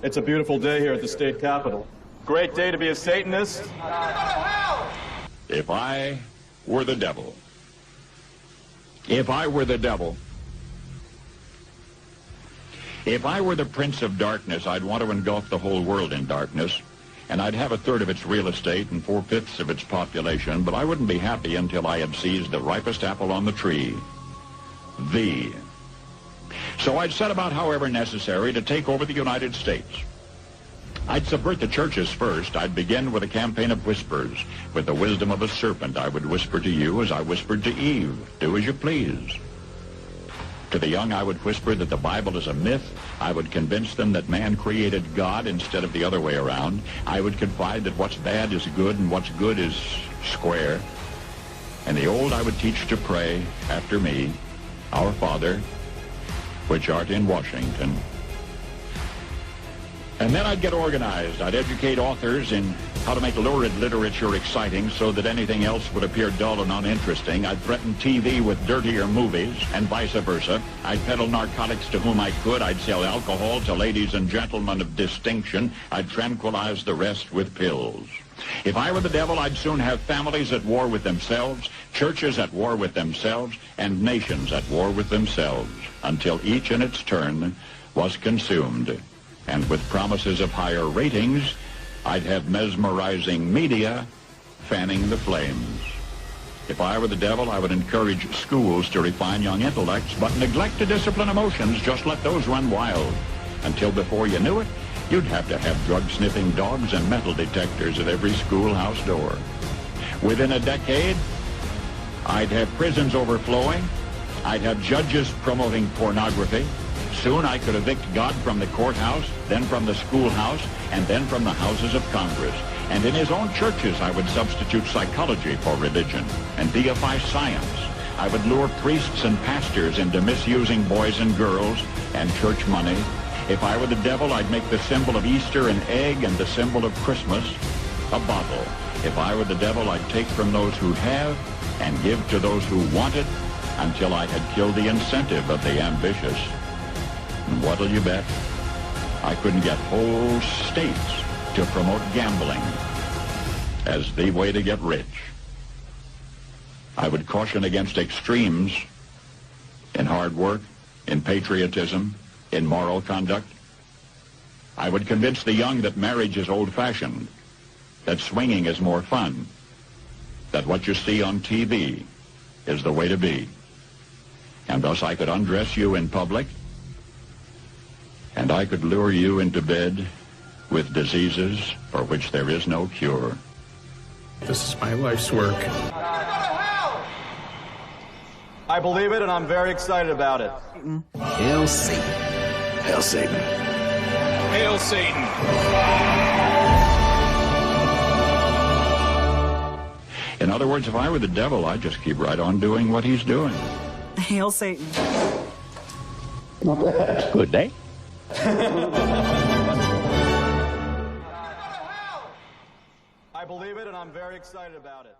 It's a beautiful day here at the state capitol. Great day to be a Satanist. If I were the devil, if I were the devil, if I were the prince of darkness, I'd want to engulf the whole world in darkness, and I'd have a third of its real estate and 4/5 of its population, but I wouldn't be happy until I had seized the ripest apple on the tree, thee. So I'd set about, however necessary, to take over the United States. I'd subvert the churches first. I'd begin with a campaign of whispers. With the wisdom of a serpent, I would whisper to you as I whispered to Eve, do as you please. To the young, I would whisper that the Bible is a myth. I would convince them that man created God instead of the other way around. I would confide that what's bad is good and what's good is square. And the old I would teach to pray after me, Our Father, which art in Washington. And then I'd get organized. I'd educate authors in how to make lurid literature exciting so that anything else would appear dull and uninteresting. I'd threaten TV with dirtier movies and vice versa. I'd peddle narcotics to whom I could. I'd sell alcohol to ladies and gentlemen of distinction. I'd tranquilize the rest with pills. If I were the devil, I'd soon have families at war with themselves, churches at war with themselves, and nations at war with themselves, until each in its turn was consumed. And with promises of higher ratings, I'd have mesmerizing media fanning the flames. If I were the devil, I would encourage schools to refine young intellects, but neglect to discipline emotions. Just let those run wild. Until before you knew it, you'd have to have drug-sniffing dogs and metal detectors at every schoolhouse door. Within a decade, I'd have prisons overflowing. I'd have judges promoting pornography. Soon I could evict God from the courthouse, then from the schoolhouse, and then from the houses of Congress. And in his own churches, I would substitute psychology for religion and deify science. I would lure priests and pastors into misusing boys and girls and church money. If I were the devil, I'd make the symbol of Easter an egg and the symbol of Christmas a bottle. If I were the devil, I'd take from those who have and give to those who want it until I had killed the incentive of the ambitious. And what'll you bet? I couldn't get whole states to promote gambling as the way to get rich. I would caution against extremes in hard work, in patriotism, in moral conduct. I would convince the young that marriage is old-fashioned, that swinging is more fun, that what you see on TV is the way to be. And thus I could undress you in public, and I could lure you into bed with diseases for which there is no cure. This is my life's work. I believe it, and I'm very excited about it. Hail Satan. Hail Satan. Hail Satan. In other words, if I were the devil, I'd just keep right on doing what he's doing. Hail Satan. Not bad. Good day. I believe it, and I'm very excited about it.